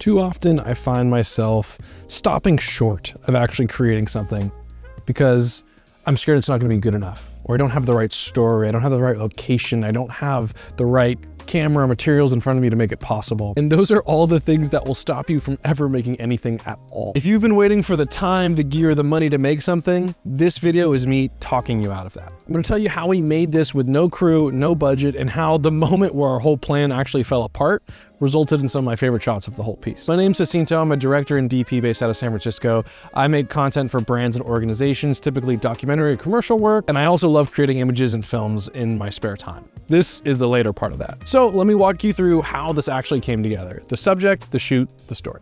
Too often I find myself stopping short of actually creating something because I'm scared it's not gonna be good enough, or I don't have the right story, I don't have the right location, I don't have the right camera materials in front of me to make it possible. And those are all the things that will stop you from ever making anything at all. If you've been waiting for the time, the gear, the money to make something, this video is me talking you out of that. I'm gonna tell you how we made this with no crew, no budget, and how the moment where our whole plan actually fell apart resulted in some of my favorite shots of the whole piece. My name's Jacinto, I'm a director and DP based out of San Francisco. I make content for brands and organizations, typically documentary and commercial work, and I also love creating images and films in my spare time. This is the later part of that. So let me walk you through how this actually came together. The subject, the shoot, the story.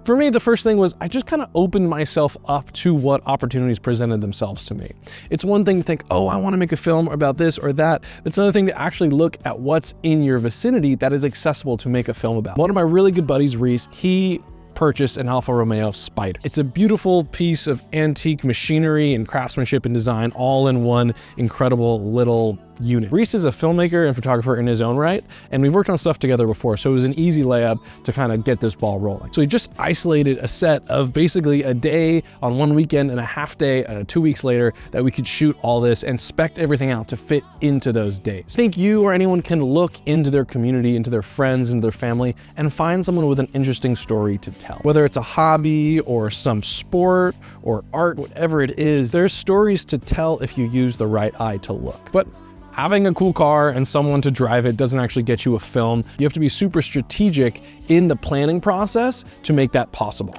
For me, the first thing was I just kind of opened myself up to what opportunities presented themselves to me. It's one thing to think, oh, I want to make a film about this or that. It's another thing to actually look at what's in your vicinity that is accessible to make a film about. One of my really good buddies, Reese, he purchased an Alfa Romeo Spider. It's a beautiful piece of antique machinery and craftsmanship and design all in one incredible little unit. Reese is a filmmaker and photographer in his own right, and we've worked on stuff together before, so it was an easy layup to kind of get this ball rolling. So he just isolated a set of basically a day on one weekend and a half day 2 weeks later that we could shoot all this and spec everything out to fit into those days. I think you or anyone can look into their community, into their friends, into their family, and find someone with an interesting story to tell. Whether it's a hobby or some sport or art, whatever it is, there's stories to tell if you use the right eye to look. But having a cool car and someone to drive it doesn't actually get you a film. You have to be super strategic in the planning process to make that possible.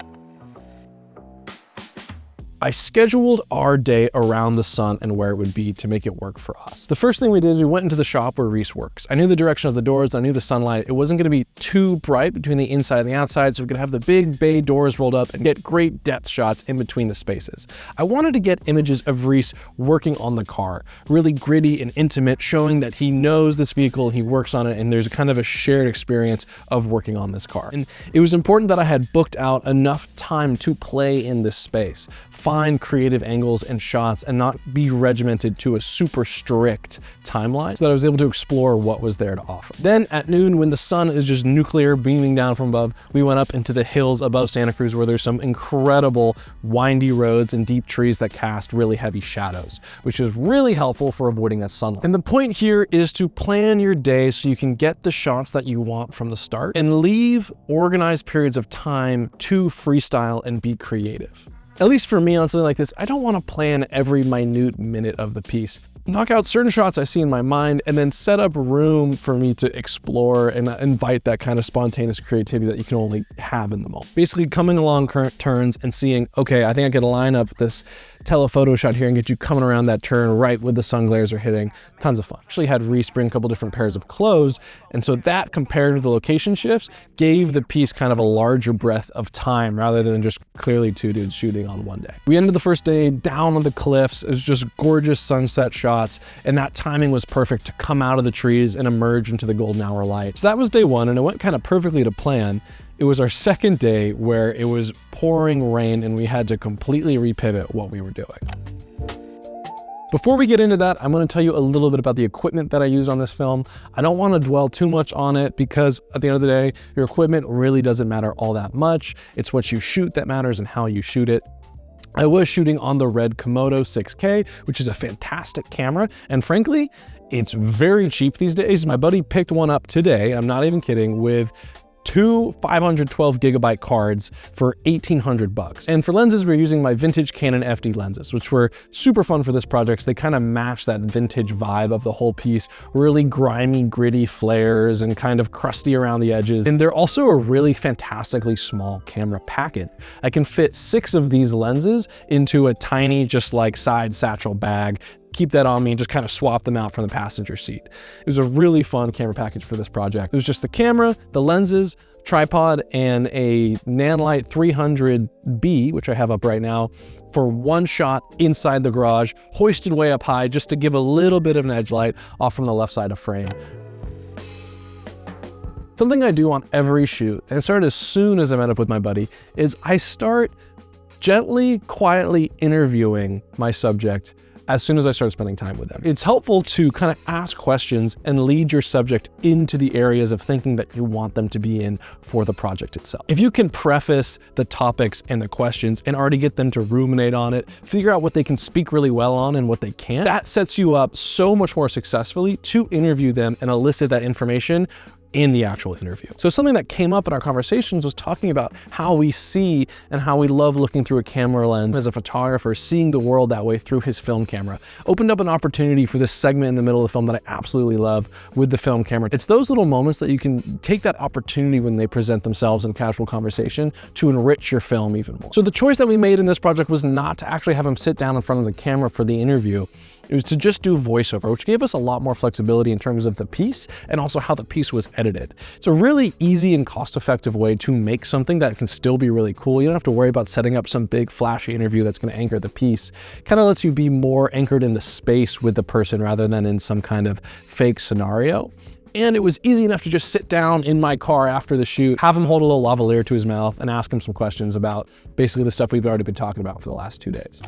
I scheduled our day around the sun and where it would be to make it work for us. The first thing we did is we went into the shop where Reese works. I knew the direction of the doors, I knew the sunlight. It wasn't gonna be too bright between the inside and the outside, so we could have the big bay doors rolled up and get great depth shots in between the spaces. I wanted to get images of Reese working on the car, really gritty and intimate, showing that he knows this vehicle, he works on it, and there's kind of a shared experience of working on this car. And it was important that I had booked out enough time to play in this space, find creative angles and shots, and not be regimented to a super strict timeline, so that I was able to explore what was there to offer. Then at noon, when the sun is just nuclear beaming down from above, we went up into the hills above Santa Cruz where there's some incredible windy roads and deep trees that cast really heavy shadows, which is really helpful for avoiding that sunlight. And the point here is to plan your day so you can get the shots that you want from the start and leave organized periods of time to freestyle and be creative. At least for me on something like this, I don't want to plan every minute minute of the piece. Knock out certain shots I see in my mind and then set up room for me to explore and invite that kind of spontaneous creativity that you can only have in the moment. Basically coming along current turns and seeing, okay, I think I could line up this telephoto shot here and get you coming around that turn right when the sun glares are hitting. Tons of fun. Actually had Reese bring a couple different pairs of clothes, and so that compared to the location shifts gave the piece kind of a larger breadth of time rather than just clearly two dudes shooting on one day. We ended the first day down on the cliffs. It was just gorgeous sunset shots, and that timing was perfect to come out of the trees and emerge into the golden hour light. So that was day one, and it went kind of perfectly to plan. It was our second day where it was pouring rain and we had to completely repivot what we were doing. Before we get into that, I'm going to tell you a little bit about the equipment that I used on this film. I don't want to dwell too much on it because at the end of the day, your equipment really doesn't matter all that much. It's what you shoot that matters and how you shoot it. I was shooting on the red Komodo 6K, which is a fantastic camera, and frankly, it's very cheap these days. My buddy picked one up today, I'm not even kidding, with two 512 gigabyte cards for 1,800 bucks. And for lenses, we're using my vintage Canon FD lenses, which were super fun for this project. They kind of match that vintage vibe of the whole piece, really grimy, gritty flares and kind of crusty around the edges. And they're also a really fantastically small camera packet. I can fit 6 of these lenses into a tiny, just like side satchel bag, keep that on me and just kind of swap them out from the passenger seat. It was a really fun camera package for this project. It was just the camera, the lenses, tripod, and a Nanlite 300B, which I have up right now, for one shot inside the garage, hoisted way up high just to give a little bit of an edge light off from the left side of frame. Something I do on every shoot, and it started as soon as I met up with my buddy, is I start gently, quietly interviewing my subject as soon as I started spending time with them. It's helpful to kind of ask questions and lead your subject into the areas of thinking that you want them to be in for the project itself. If you can preface the topics and the questions and already get them to ruminate on it, figure out what they can speak really well on and what they can't, that sets you up so much more successfully to interview them and elicit that information in the actual interview. So something that came up in our conversations was talking about how we see and how we love looking through a camera lens as a photographer, seeing the world that way through his film camera. Opened up an opportunity for this segment in the middle of the film that I absolutely love with the film camera. It's those little moments that you can take that opportunity when they present themselves in casual conversation to enrich your film even more. So the choice that we made in this project was not to actually have him sit down in front of the camera for the interview. It was to just do voiceover, which gave us a lot more flexibility in terms of the piece and also how the piece was edited. It's a really easy and cost-effective way to make something that can still be really cool. You don't have to worry about setting up some big flashy interview that's going to anchor the piece. Kind of lets you be more anchored in the space with the person rather than in some kind of fake scenario. And it was easy enough to just sit down in my car after the shoot, have him hold a little lavalier to his mouth and ask him some questions about basically the stuff we've already been talking about for the last 2 days.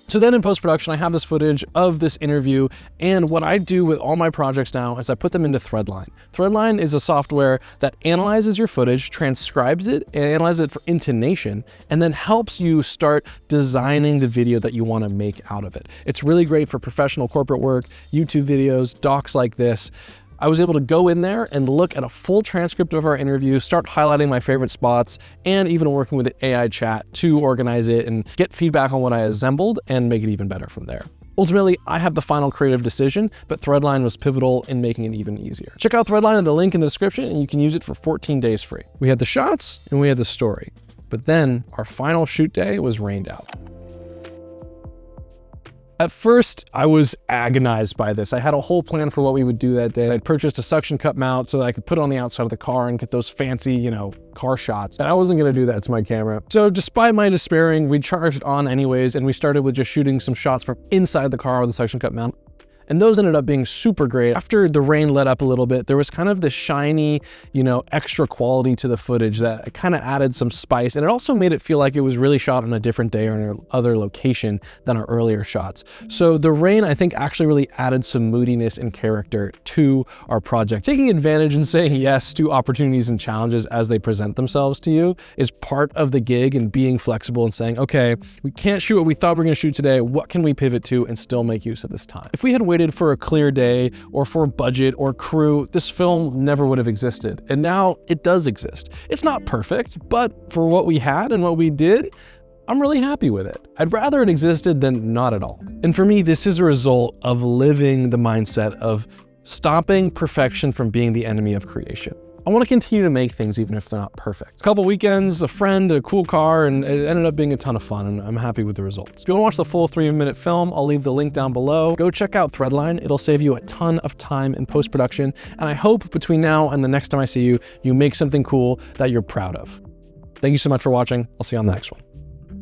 So then in post-production, I have this footage of this interview, and what I do with all my projects now is I put them into Threadline. Threadline is a software that analyzes your footage, transcribes it, and analyzes it for intonation, and then helps you start designing the video that you want to make out of it. It's really great for professional corporate work, YouTube videos, docs like this. I was able to go in there and look at a full transcript of our interview, start highlighting my favorite spots, and even working with the AI chat to organize it and get feedback on what I assembled and make it even better from there. Ultimately, I have the final creative decision, but Threadline was pivotal in making it even easier. Check out Threadline in the link in the description, and you can use it for 14 days free. We had the shots and we had the story, but then our final shoot day was rained out. At first, I was agonized by this. I had a whole plan for what we would do that day. I'd purchased a suction cup mount so that I could put it on the outside of the car and get those fancy, car shots. And I wasn't gonna do that to my camera. So despite my despairing, we charged on anyways, and we started with just shooting some shots from inside the car with the suction cup mount. And those ended up being super great. After the rain let up a little bit, there was kind of this shiny, extra quality to the footage that kind of added some spice. And it also made it feel like it was really shot on a different day or in another location than our earlier shots. So the rain, I think, actually really added some moodiness and character to our project. Taking advantage and saying yes to opportunities and challenges as they present themselves to you is part of the gig, and being flexible and saying, okay, we can't shoot what we thought we were gonna shoot today. What can we pivot to and still make use of this time? If we had waited for a clear day or for budget or crew, this film never would have existed. And now it does exist. It's not perfect, but for what we had and what we did, I'm really happy with it. I'd rather it existed than not at all. And for me, this is a result of living the mindset of stopping perfection from being the enemy of creation. I want to continue to make things even if they're not perfect. A couple weekends, a friend, a cool car, and it ended up being a ton of fun, and I'm happy with the results. If you want to watch the full 3-minute film, I'll leave the link down below. Go check out Threadline. It'll save you a ton of time in post-production, and I hope between now and the next time I see you, you make something cool that you're proud of. Thank you so much for watching. I'll see you on the next one.